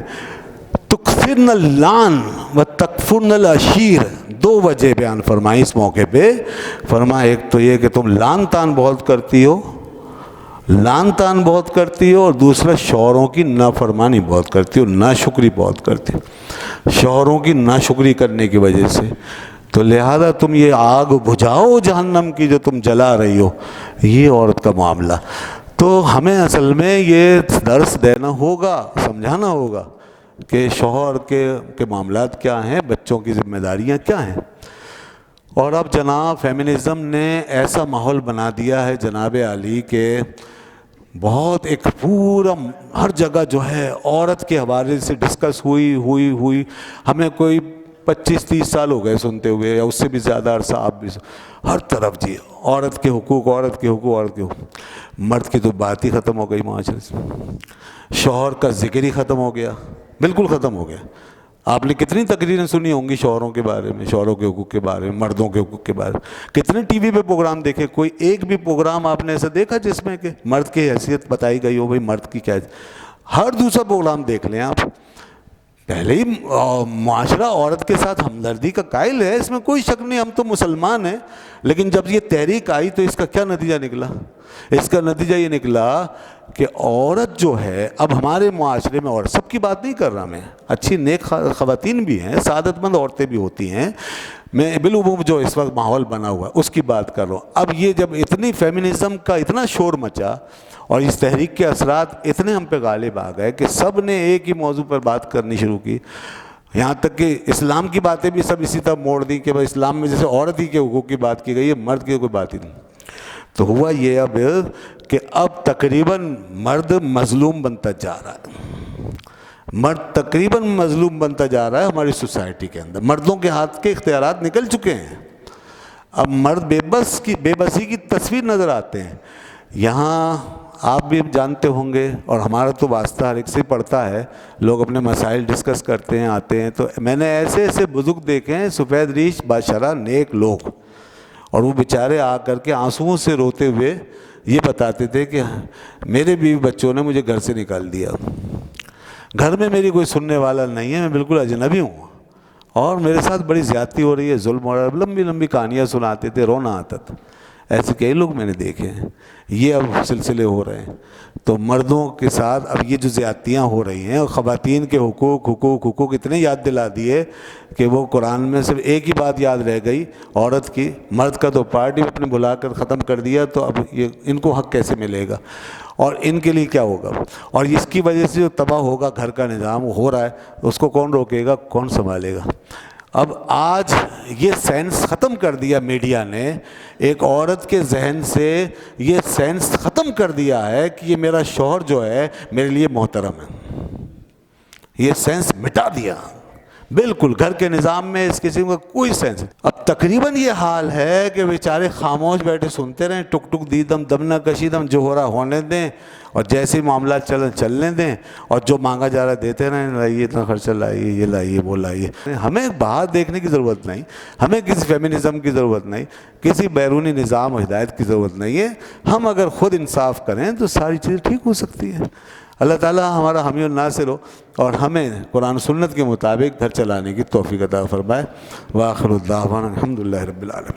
تکثرن اللعن و تکفرن العشیر، دو وجہ بیان فرمائی اس موقع پہ۔ فرمایا ایک تو یہ کہ تم لعن تان بہت کرتی ہو، لعن تان بہت کرتی ہو، اور دوسرا شوہروں کی نافرمانی بہت کرتی ہو، ناشکری بہت کرتی ہو، شوہروں کی ناشکری کرنے کی وجہ سے۔ تو لہذا تم یہ آگ بجھاؤ جہنم کی جو تم جلا رہی ہو، یہ عورت کا معاملہ۔ تو ہمیں اصل میں یہ درس دینا ہوگا، سمجھانا ہوگا کہ شوہر کے معاملات کیا ہیں، بچوں کی ذمہ داریاں کیا ہیں۔ اور اب جناب فیمنزم نے ایسا ماحول بنا دیا ہے جناب علی کہ بہت ایک پورا ہر جگہ جو ہے عورت کے حوالے سے ڈسکس ہوئی ہمیں کوئی 25-30 سال ہو گئے سنتے ہوئے، یا اس سے بھی زیادہ عرصہ آپ بھی ہر طرف جی عورت کے حقوق، عورت کے حقوق، عورت کے حقوق۔ مرد کی تو بات ہی ختم ہو گئی معاشرے سے، شوہر کا ذکر ہی ختم ہو گیا، بالکل ختم ہو گیا۔ آپ نے کتنی تقریریں سنی ہوں گی شوہروں کے بارے میں، شوہروں کے حقوق کے بارے میں، مردوں کے حقوق کے بارے میں، کتنے ٹی وی پہ پروگرام دیکھے، کوئی ایک بھی پروگرام آپ نے ایسا دیکھا جس میں کہ مرد کی حیثیت بتائی گئی ہو، بھائی مرد کی کیا حیثیت؟ ہر دوسرا پروگرام دیکھ لیں آپ، پہلے ہی معاشرہ عورت کے ساتھ ہمدردی کا قائل ہے، اس میں کوئی شک نہیں، ہم تو مسلمان ہیں۔ لیکن جب یہ تحریک آئی تو اس کا کیا نتیجہ نکلا؟ اس کا نتیجہ یہ نکلا کہ عورت جو ہے اب ہمارے معاشرے میں، اور سب کی بات نہیں کر رہا میں، اچھی نیک خواتین بھی ہیں، سعادت مند عورتیں بھی ہوتی ہیں، میں بالعموم جو اس وقت ماحول بنا ہوا ہے اس کی بات کر رہا ہوں۔ اب یہ جب اتنی فیمنزم کا اتنا شور مچا اور اس تحریک کے اثرات اتنے ہم پہ غالب آ گئے کہ سب نے ایک ہی موضوع پر بات کرنی شروع کی، یہاں تک کہ اسلام کی باتیں بھی سب اسی طرح موڑ دی کہ بھائی اسلام میں جیسے عورت ہی کے حقوق کی بات کی گئی ہے، مرد کی کوئی بات ہی نہیں۔ تو ہوا یہ اب کہ تقریباً مرد مظلوم بنتا جا رہا ہے، مرد تقریباً مظلوم بنتا جا رہا ہے ہماری سوسائٹی کے اندر، مردوں کے ہاتھ کے اختیارات نکل چکے ہیں، اب مرد بے بسی کی تصویر نظر آتے ہیں۔ یہاں آپ بھی جانتے ہوں گے، اور ہمارا تو واسطہ ہر ایک سے پڑتا ہے، لوگ اپنے مسائل ڈسکس کرتے ہیں، آتے ہیں، تو میں نے ایسے ایسے بزرگ دیکھے ہیں سفید ریش باشرہ نیک لوگ، اور وہ بیچارے آ کر کے آنسوؤں سے روتے ہوئے یہ بتاتے تھے کہ میرے بیوی بچوں نے مجھے گھر سے نکال دیا، گھر میں میری کوئی سننے والا نہیں ہے، میں بالکل اجنبی ہوں، اور میرے ساتھ بڑی زیادتی ہو رہی ہے، ظلم ہو رہا ہے، لمبی لمبی کہانیاں سناتے تھے، رونا آتا تھا۔ ایسے کئی لوگ میں نے دیکھے ہیں، یہ اب سلسلے ہو رہے ہیں۔ تو مردوں کے ساتھ اب یہ جو زیادتیاں ہو رہی ہیں، اور خواتین کے حقوق اتنے یاد دلا دیے کہ وہ قرآن میں صرف ایک ہی بات یاد رہ گئی عورت کی، مرد کا تو پارٹی اپنے بلا کر ختم کر دیا، تو اب یہ ان کو حق کیسے ملے گا، اور ان کے لیے کیا ہوگا، اور اس کی وجہ سے جو تباہ ہوگا گھر کا نظام ہو رہا ہے، اس کو کون روکے گا، کون سنبھالے گا؟ اب آج یہ سینس ختم کر دیا میڈیا نے، ایک عورت کے ذہن سے یہ سینس ختم کر دیا ہے کہ یہ میرا شوہر جو ہے میرے لیے محترم ہے، یہ سینس مٹا دیا بالکل، گھر کے نظام میں اس قسم کا کوئی سینس نہیں۔ اب تقریباً یہ حال ہے کہ بیچارے خاموش بیٹھے سنتے رہیں، ٹک ٹک دیدم دم نہ کشیدم، جو ہو رہا ہونے دیں، اور جیسے ہی معاملات چلنے دیں، اور جو مانگا جا رہا دیتے رہیں، لائیے اتنا خرچہ، لائیے یہ لائیے وہ لائیے۔ ہمیں باہر دیکھنے کی ضرورت نہیں، ہمیں کسی فیمنزم کی ضرورت نہیں، کسی بیرونی نظام و ہدایت کی ضرورت نہیں ہے، ہم اگر خود انصاف کریں تو ساری چیزیں ٹھیک ہو سکتی ہیں۔ اللہ تعالیٰ ہمارا حامی الناصر ہو، اور ہمیں قرآن سنت کے مطابق گھر چلانے کی توفیق عطا فرمائے۔ وآخر الدعوانا الحمد للہ رب العالمین۔